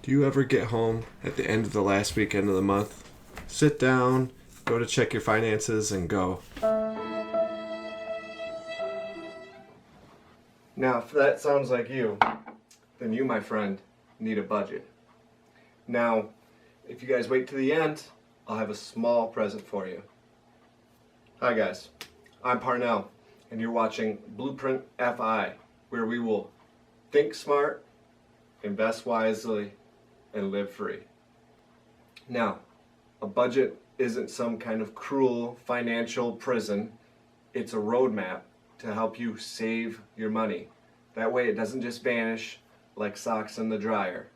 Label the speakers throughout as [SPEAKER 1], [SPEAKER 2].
[SPEAKER 1] Do you ever get home at the end of the last weekend of the month, sit down, go to check your finances, and go, now, if that sounds like you, then you, my friend, need a budget. Now, if you guys wait to the end, I'll have a small present for you. Hi guys, I'm Parnell, and you're watching Blueprint FI, where we will think smart, invest wisely, and live free. Now, a budget isn't some kind of cruel financial prison. It's a roadmap to help you save your money. That way it doesn't just vanish like socks in the dryer.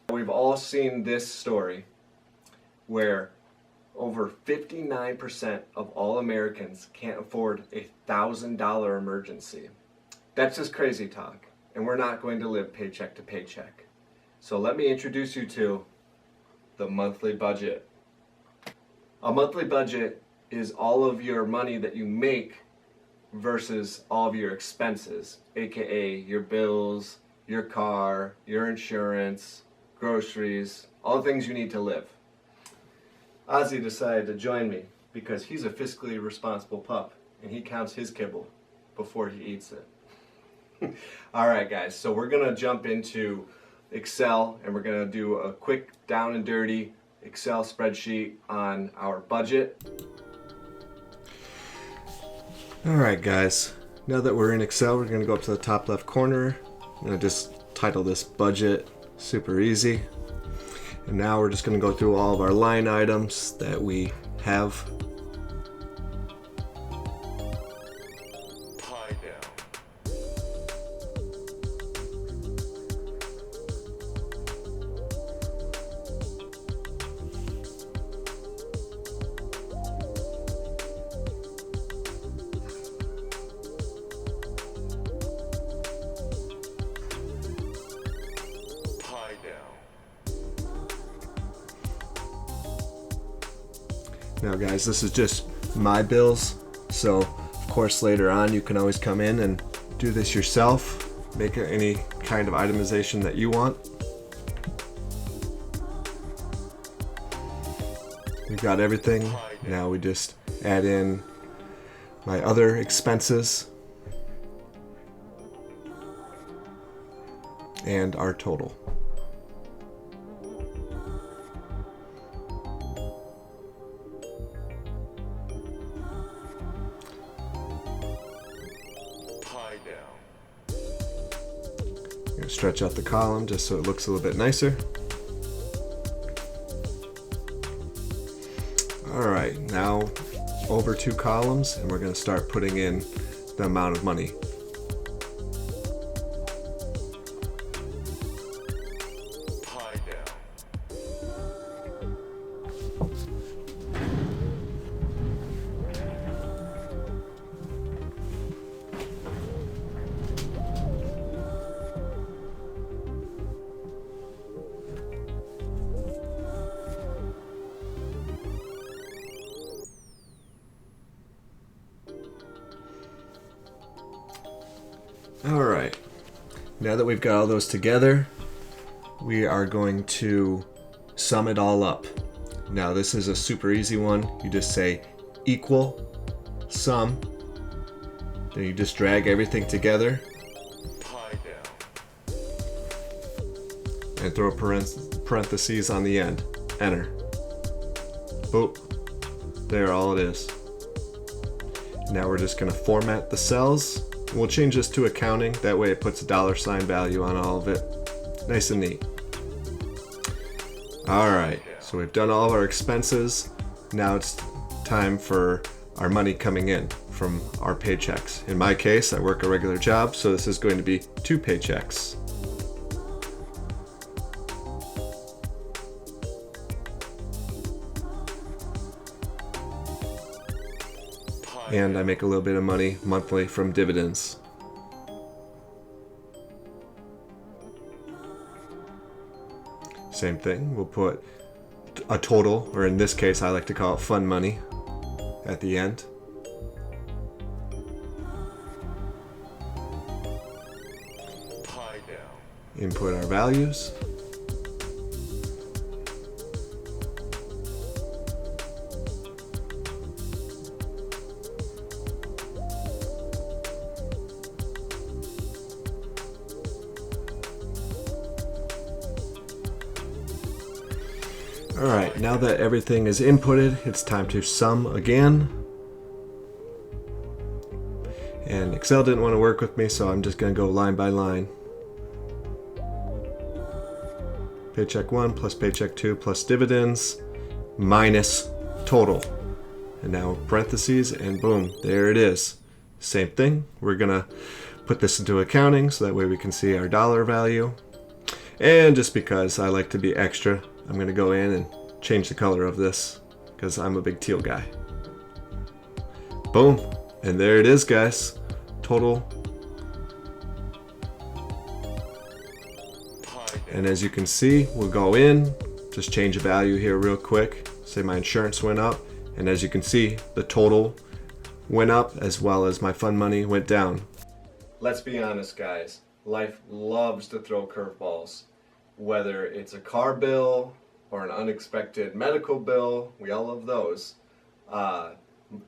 [SPEAKER 1] We've all seen this story where over 59% of all Americans can't afford a $1,000 emergency. That's just crazy talk, and we're not going to live paycheck to paycheck. So let me introduce you to the monthly budget. A monthly budget is all of your money that you make versus all of your expenses, aka your bills, your car, your insurance, groceries, all the things you need to live. Ozzy decided to join me because he's a fiscally responsible pup and he counts his kibble before he eats it. Alright guys, so we're going to jump into Excel and we're going to do a quick down and dirty Excel spreadsheet on our budget. Alright guys, now that we're in Excel, we're going to go up to the top left corner. I'm going to just title this budget, super easy. And now we're just going to go through all of our line items that we have. Now guys, this is just my bills, so of course later on you can always come in and do this yourself, make any kind of itemization that you want. We've got everything. Now we just add in my other expenses and our total. Stretch out the column just so it looks a little bit nicer. Alright, now over 2 columns and we're going to start putting in the amount of money. Alright, now that we've got all those together, we are going to sum it all up. Now this is a super easy one. You just say equal sum, then you just drag everything together and throw parentheses on the end. Enter. Boop. There, all it is. Now we're just going to format the cells. We'll change this to accounting, that way it puts a $sign value on all of it. Nice and neat. Alright, so we've done all of our expenses. Now it's time for our money coming in from our paychecks. In my case, I work a regular job, so this is going to be 2 paychecks. And I make a little bit of money monthly from dividends. Same thing, we'll put a total, or in this case I like to call it fun money, at the end. Input our values. Alright, now that everything is inputted, it's time to sum again. And Excel didn't want to work with me, so I'm just going to go line by line. Paycheck 1 plus paycheck 2 plus dividends minus total. And now parentheses, and boom, there it is. Same thing. We're going to put this into accounting so that way we can see our dollar value. And just because I like to be extra, I'm going to go in and change the color of this because I'm a big teal guy. Boom. And there it is, guys. Total. And as you can see, we'll go in, just change a value here real quick. Say my insurance went up. And as you can see, the total went up as well as my fund money went down. Let's be honest, guys. Life loves to throw curveballs. Whether it's a car bill or an unexpected medical bill, we all love those.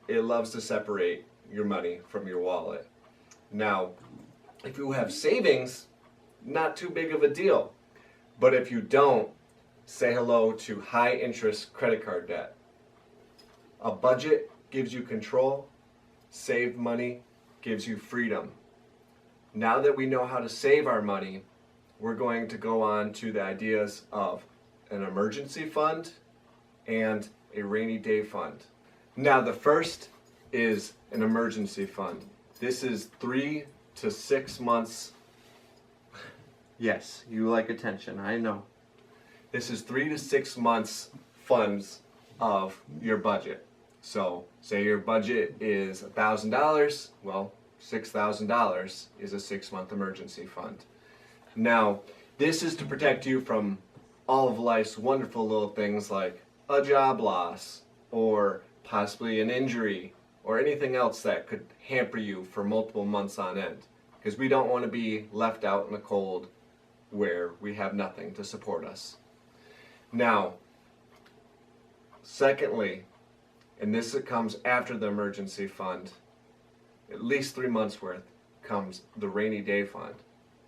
[SPEAKER 1] It loves to separate your money from your wallet. Now, if you have savings, not too big of a deal. But if you don't, say hello to high interest credit card debt. A budget gives you control. Saved money gives you freedom. Now that we know how to save our money, we're going to go on to the ideas of an emergency fund and a rainy day fund. Now the first is an emergency fund. This is 3 to 6 months. Yes, you like attention, I know. This is 3 to 6 months funds of your budget. So say your budget is $1,000, well, $6,000 is a 6-month emergency fund. Now, this is to protect you from all of life's wonderful little things like a job loss or possibly an injury or anything else that could hamper you for multiple months on end. Because we don't want to be left out in the cold where we have nothing to support us. Now, secondly, and this comes after the emergency fund, at least 3 months worth, comes the rainy day fund.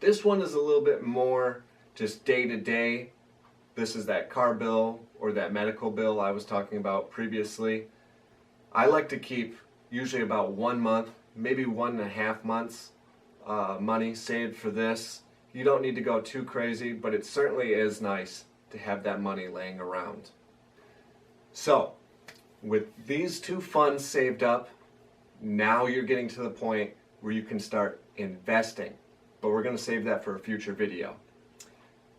[SPEAKER 1] This one is a little bit more just day to day. This is that car bill or that medical bill I was talking about previously. I like to keep usually about 1 month, maybe 1.5 months money saved for this. You don't need to go too crazy, but it certainly is nice to have that money laying around. So, with these 2 funds saved up, now you're getting to the point where you can start investing. But we're going to save that for a future video.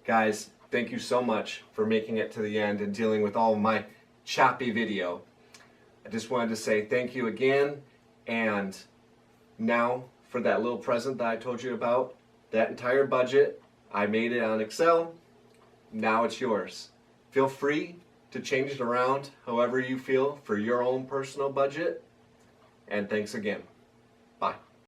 [SPEAKER 1] Guys, thank you so much for making it to the end and dealing with all of my choppy video. I just wanted to say thank you again, and now for that little present that I told you about, that entire budget, I made it on Excel. Now it's yours. Feel free to change it around however you feel for your own personal budget. And thanks again. Bye.